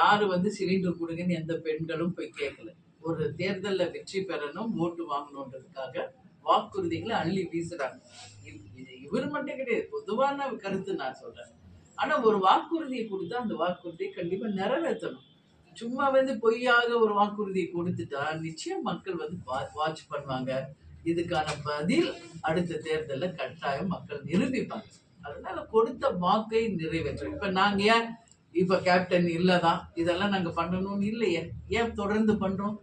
யாரு சிலிண்டர் கொடுங்கன்னு எந்த பெண்களும் போய் கேட்கல. ஒரு தேர்தல்ல வெற்றி பெறணும், ஓட்டு வாங்கணுன்றதுக்காக வாக்குறுதிகளை அள்ளி வீசுறாங்க. இவர் மட்டும் கிடையாது, பொதுவான கருத்து நான் சொல்றேன். ஆனா ஒரு வாக்குறுதியை கொடுத்தா அந்த வாக்குறுதியை கண்டிப்பா நிறைவேற்றணும். சும்மா பொய்யாக ஒரு வாக்குறுதியை கொடுத்துட்டா நிச்சயம் மக்கள் வாட்ச் பண்ணுவாங்க. இதுக்கான பதில் அடுத்த தேர்தல்ல கட்டாயம் மக்கள் நிரூபிப்பாங்க. அதனால கொடுத்த வாக்கை நிறைவேற்றும். இப்ப நாங்க ஏன் இப்ப கேப்டன் இல்லதான் இதெல்லாம் நாங்க பண்ணணும்னு இல்லையே, ஏன் தொடர்ந்து பண்றோம்?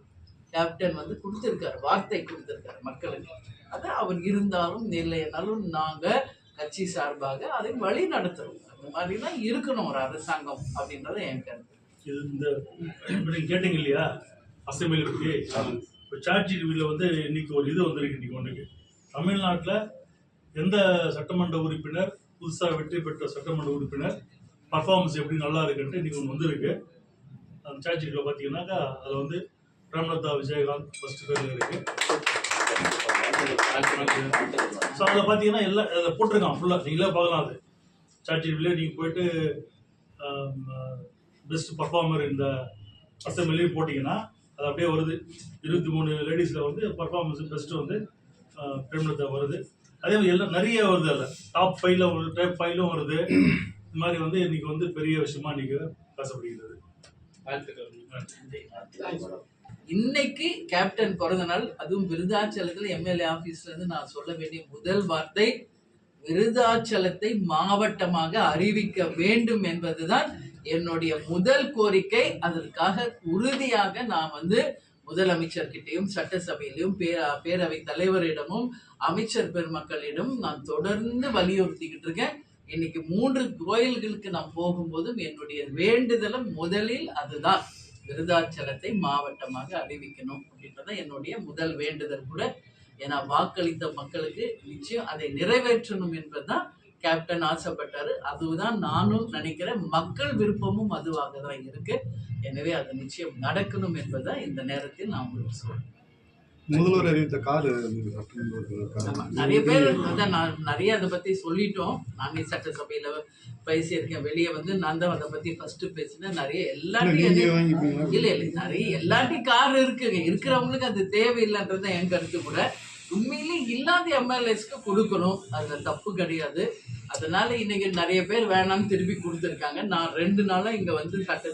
கேப்டன் கொடுத்திருக்காரு, வார்த்தை கொடுத்திருக்காரு மக்களுக்கு. அது அவர் இருந்தாலும் இல்லைனாலும் நாங்க கட்சி சார்பாக அதை வழி நடத்துறோம். அந்த மாதிரிதான் இருக்கணும் ஒரு அரசாங்கம் அப்படின்றத என் கருத்து. நீங்க கேட்டீங்க இல்லையா அசம்பிளிக்கு சார்ஜ் டிவியில் இன்னைக்கு ஒரு இது வந்திருக்கு. இன்னைக்கு ஒன்றுக்கு தமிழ்நாட்டில் எந்த சட்டமன்ற உறுப்பினர் புதுசாக வெற்றி பெற்ற சட்டமன்ற உறுப்பினர் பர்ஃபார்மன்ஸ் எப்படி நல்லா இருக்குன்ட்டு இன்னைக்கு ஒன்று வந்திருக்கு. அந்த சார்ஜ் டிவியில் பார்த்தீங்கன்னாக்கா அதில் பிரேமலதா விஜயகாந்த் ஃபர்ஸ்ட் பேரில் இருக்கு. ஸோ அதில் பார்த்தீங்கன்னா எல்லாம் அதில் போட்டிருக்கான் ஃபுல்லாக, நீங்களே பார்க்கலாம். அது சார்ஜ் டிவியில் நீங்கள் போயிட்டு பெஸ்ட் பர்ஃபார்மர் இந்த அசம்பிளியும் போட்டிங்கன்னா அது அப்படியே வருது. 23 லேடிஸில் பர்ஃபார்மன்ஸ் பெஸ்ட்டு பிரேமலதா வருது. அதே மாதிரி எல்லாம் நிறைய வருது. அதில் டாப் 5லும் வருது. இந்த மாதிரி இன்னைக்கு பெரிய விஷயமா இன்னைக்கு பேசப்படுகிறது. இன்னைக்கு கேப்டன் பிறந்த நாள், அதுவும் விருதாச்சலத்தில் எம்எல்ஏ ஆபீஸ்ல இருந்து நான் சொல்ல வேண்டிய முதல் வார்த்தை, விருதாச்சலத்தை மாவட்டமாக அறிவிக்க வேண்டும் என்பதுதான் என்னுடைய முதல் கோரிக்கை. அதற்காக உறுதியாக நான் முதலமைச்சர்கிட்டையும் சட்டசபையிலும் பேரவை தலைவரிடமும் அமைச்சர் பெருமக்களிடம் நான் தொடர்ந்து வலியுறுத்திக்கிட்டு இருக்கேன். இன்னைக்கு 3 கோயில்களுக்கு நான் போகும்போதும் என்னுடைய வேண்டுதலும் முதலில் அதுதான், விருதாச்சலத்தை மாவட்டமாக அறிவிக்கணும் அப்படின்றத என்னுடைய முதல் வேண்டுதல் கூட. ஏன்னா வாக்களித்த மக்களுக்கு நிச்சயம் அதை நிறைவேற்றணும் என்பதுதான் கேப்டன் ஆசைப்பட்டாரு. அதுதான் நானும் நினைக்கிறேன். மக்கள் விருப்பமும் அதுவாக தான் இருக்கு. எனவே அது நிச்சயம் நடக்கணும் என்பதுதான் இந்த நேரத்தில் நான் உங்களுக்கு சொல்றேன். முதல்வர் அறிவித்த கார் நிறைய பேர் நான் நிறைய அதை பத்தி சொல்லிட்டோம். நானே சட்டசபையில பேசியிருக்கேன். வெளியே நான் தான் அதை பத்தி ஃபர்ஸ்ட் பேசினேன். நிறைய எல்லாத்தையும் இல்ல நிறைய எல்லாத்தையும் கார் இருக்குங்க. இருக்கிறவங்களுக்கு அது தேவையில்லைன்றது என் கருத்து கூட. உண்மையிலே இல்லாத எம்எல்ஏஸ்க்கு கொடுக்கணும், அதுல தப்பு கிடையாது. அதனால இன்னைக்கு நிறைய பேர் வேணாம்னு திருப்பி கொடுத்துருக்காங்க. நான் 2 நாளா இங்க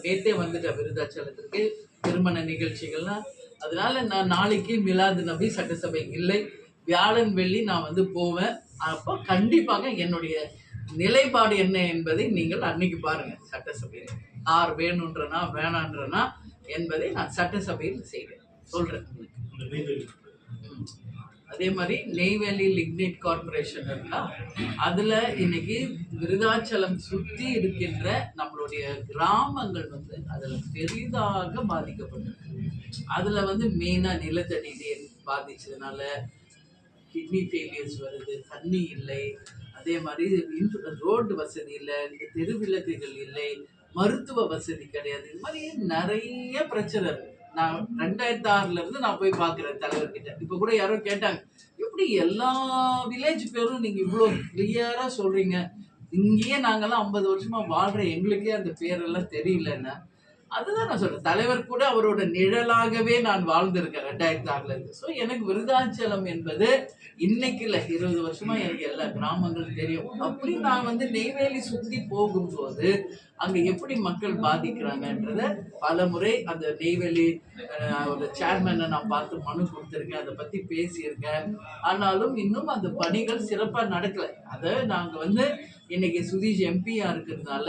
நேத்தே வந்துட்டேன் விருதாச்சலத்துக்கு, திருமண நிகழ்ச்சிகள்லாம். அதனால நான் நாளைக்கு மிலாது நபி சட்டசபை இல்லை, வியாழன் வெள்ளி நான் போவேன். அப்போ கண்டிப்பாக என்னுடைய நிலைப்பாடு என்ன என்பதை நீங்கள் அன்னைக்கு பாருங்க சட்டசபையில். கார் வேணுன்றனா வேணான்றனா என்பதை நான் சட்டசபையில் செய்வேன், சொல்றேன். அதே மாதிரி நெய்வேலி லிக்னைட் கார்பரேஷன் இருக்கா, அதுல இன்னைக்கு விருதாச்சலம் சுற்றி இருக்கின்ற நம்மளுடைய கிராமங்கள் அதுல பெரிதாக பாதிக்கப்பட்டிருக்கு. அதுல மெயினா நிலத்தடி நீர் பாதிச்சதுனால கிட்னி ஃபெயிலியர்ஸ் வருது, தண்ணி இல்லை, அதே மாதிரி ரோடு வசதி இல்லை, தெருவிளக்குகள் இல்லை, மருத்துவ வசதி கிடையாது. இது மாதிரி நிறைய பிரச்சனை இருக்கு. நான் 2006 இருந்து நான் போய் பாக்குறேன் தலைவர்கிட்ட. இப்ப கூட யாரோ கேட்டாங்க, எப்படி எல்லா வில்லேஜ் பேரும் நீங்க இவ்வளவு கிளியரா சொல்றீங்க, இங்கேயே நாங்கெல்லாம் 50 வருஷமா வாழ்ற எங்களுக்கே அந்த பேரெல்லாம் தெரியலன்னா. அதுதான் நான் சொல்றேன், தலைவர் கூட அவரோட நிழலாகவே நான் வாழ்ந்திருக்கேன் 2006 இருந்து. ஸோ எனக்கு விருதாச்சலம் என்பது இன்னைக்கு இல்லை, 20 வருஷமா எனக்கு எல்லா கிராமங்களும் தெரியும். அப்படி நான் நெய்வேலி சுற்றி போகும்போது அங்க எப்படி மக்கள் பாதிக்கிறாங்கன்றத பல முறை அந்த நெய்வேலி சேர்மனை நான் பார்த்து மனு கொடுத்துருக்கேன், அதை பத்தி பேசியிருக்கேன். ஆனாலும் இன்னும் அந்த பணிகள் சிறப்பா நடக்கல. அதை நாங்க இன்னைக்கு சுதீஷ் எம்பியா இருக்கிறதுனால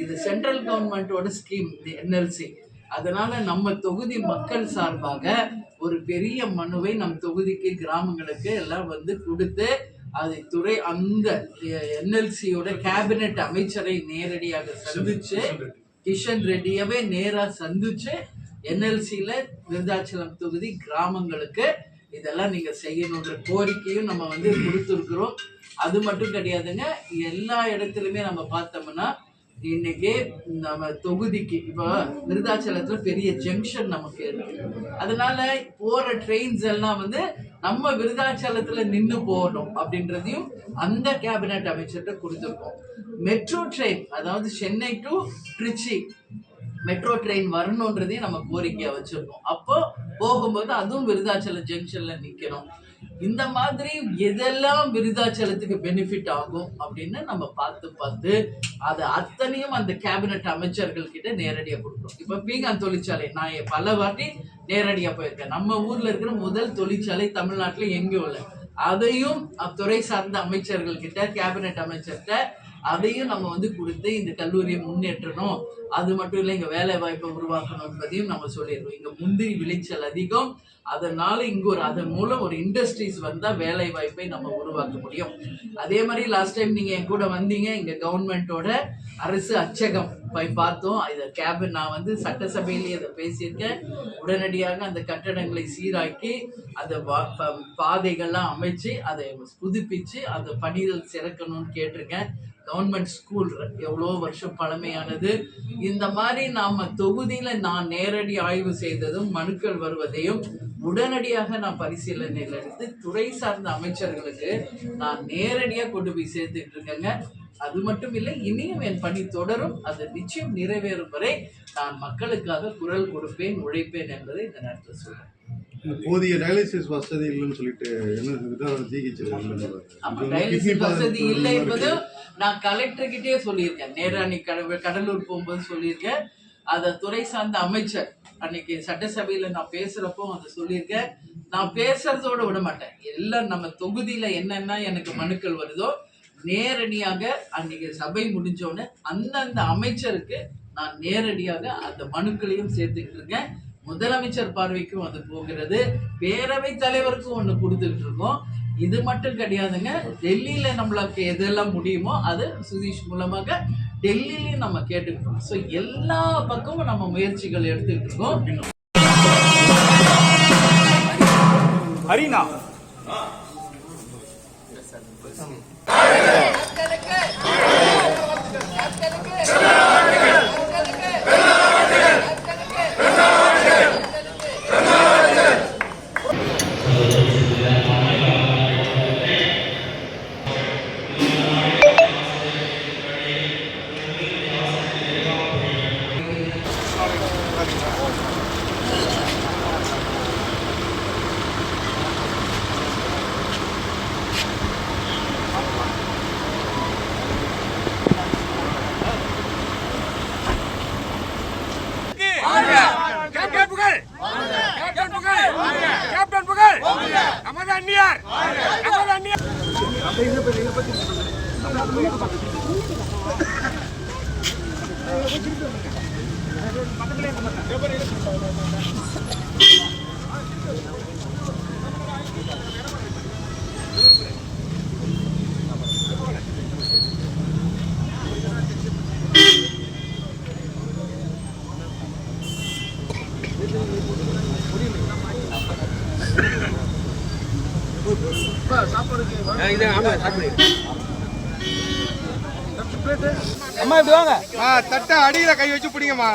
இது சென்ட்ரல் கவர்மெண்டோட ஸ்கீம் என்எல்சி. அதனால நம்ம தொகுதி மக்கள் சார்பாக ஒரு பெரிய மனுவை நம் தொகுதிக்கு கிராமங்களுக்கு எல்லாம் கொடுத்து அதை அந்த என்எல்சியோட கேபினெட் அமைச்சரை நேரடியாக சந்திச்சு, கிஷன் ரெட்டியவே நேரா சந்திச்சு என்எல்சியில விருதாச்சலம் தொகுதி கிராமங்களுக்கு இதெல்லாம் நீங்க செய்யணுன்ற கோரிக்கையும் நம்ம கொடுத்துருக்குறோம். அது மட்டும் கிடையாதுங்க, எல்லா இடத்துலயுமே நம்ம பார்த்தோம்னா இன்னைக்கு நம்ம தொகுதிக்கு இப்போ விருதாச்சலத்துல பெரிய ஜங்ஷன் நமக்கு இருக்கு. அதனால போற ட்ரெயின்ஸ் எல்லாம் நம்ம விருதாச்சலத்துல நின்று போகணும் அப்படின்றதையும் அந்த கேபினெட் அமைச்சர்கிட்ட கொடுத்துருக்கோம். மெட்ரோ ட்ரெயின், அதாவது Chennai to Tiruchi metro train வரணுன்றதையும் நம்ம கோரிக்கையா வச்சிருக்கோம். அப்போ போகும்போது அதுவும் விருதாச்சலம் ஜங்ஷன்ல நிக்கணும். இந்த மாதிரி எதெல்லாம் விருதாச்சலத்துக்கு பெனிஃபிட் ஆகும் அப்படின்னு நம்ம பார்த்து அது அத்தனையும் அந்த கேபினட் அமைச்சர்கள் கிட்ட நேரடியா கொடுக்கணும். இப்ப பீங்கான் தொழிற்சாலை நான் பல வாட்டி நேரடியா போயிருக்கேன். நம்ம ஊர்ல இருக்கிற முதல் தொழிற்சாலை தமிழ்நாட்டுல எங்கேயும் இல்லை. அதையும் துறை சார்ந்த அமைச்சர்கள் கிட்ட, கேபினட் அமைச்சர்கிட்ட அதையும் நம்ம கொடுத்து இந்த கல்லூரியை முன்னேற்றணும். அது மட்டும் இல்லை, இங்க வேலை வாய்ப்பை உருவாக்கணும் என்பதையும் நம்ம சொல்லிடுறோம். இங்க முந்திரி விளைச்சல் அதிகம், அதனால இங்க அதன் மூலம் ஒரு இண்டஸ்ட்ரீஸ் வந்தா வேலை வாய்ப்பை நம்ம உருவாக்க முடியும். அதே மாதிரி லாஸ்ட் டைம் நீங்க என் கூட வந்தீங்க, இங்க கவர்மெண்டோட அரசு அச்சகம் போய் பார்த்தோம். இதை நான் சட்டசபையிலேயே அதை பேசியிருக்கேன். உடனடியாக அந்த கட்டடங்களை சீராக்கி அந்த பாதைகள்லாம் அமைச்சு அதை புதுப்பிச்சு அந்த பணிகள் சிறக்கணும்னு கேட்டிருக்கேன். கவர்மெண்ட் ஸ்கூல் எவ்வளோ வருஷம் பழமையானது. இந்த மாதிரி நாம தொகுதியில நான் நேரடி ஆய்வு செய்ததும் மனுக்கள் வருவதையும் உடனடியாக நான் பரிசீலனையில் எடுத்து துறை சார்ந்த அமைச்சர்களுக்கு நான் நேரடியா கொண்டு போய் சேர்த்துட்டு இருக்கேங்க. அது மட்டும் இல்லை, இனியும் என் பணி தொடரும். அது நிச்சயம் நிறைவேறும் வரை நான் மக்களுக்காக குரல் கொடுப்பேன், உழைப்பேன் என்பதை இந்த நேரத்தில் சொல்றேன். போதிய டயாலிசிஸ் வசதி இல்லைன்னு சொல்லிட்டு வசதி இல்லை என்பது நான் கலெக்டர் கிட்டே சொல்லியிருக்கேன். நேரா நீ கடலூர் போகும்போது சொல்லியிருக்கேன். அத துறை சார்ந்த அமைச்சர் அன்னைக்கு சட்டசபையில நான் பேசுறப்போ அதை சொல்லியிருக்கேன். நான் பேசுறதோட விட மாட்டேன். எல்லாம் நம்ம தொகுதியில என்னென்ன எனக்கு மனுக்கள் வருதோ நேரடியாக அன்னைக்கு சபை முடிஞ்சோன்னு அந்தந்த அமைச்சருக்கு நான் நேரடியாக அந்த மனுக்களையும் சேர்த்துக்கிட்டு இருக்கேன். முதலமைச்சர் பார்வைக்கும் அது போகிறது, பேரவை தலைவருக்கும் ஒண்ணு கொடுத்துட்டு இருக்கோம். இது மட்டும் கிடையாதுங்க, டெல்லியில நம்மளுக்கு எதெல்லாம் முடியுமோ அது சுதீஷ் மூலமாக டெல்லியிலையும் நம்ம கேட்டுக்கிட்டோம். ஸோ எல்லா பக்கமும் நம்ம முயற்சிகள் எடுத்துக்கிட்டு இருக்கோம். ஹரினா அம்மா இப்படி வாங்க. தட்டை அடியில கை வச்சு பிடிங்கம்மா.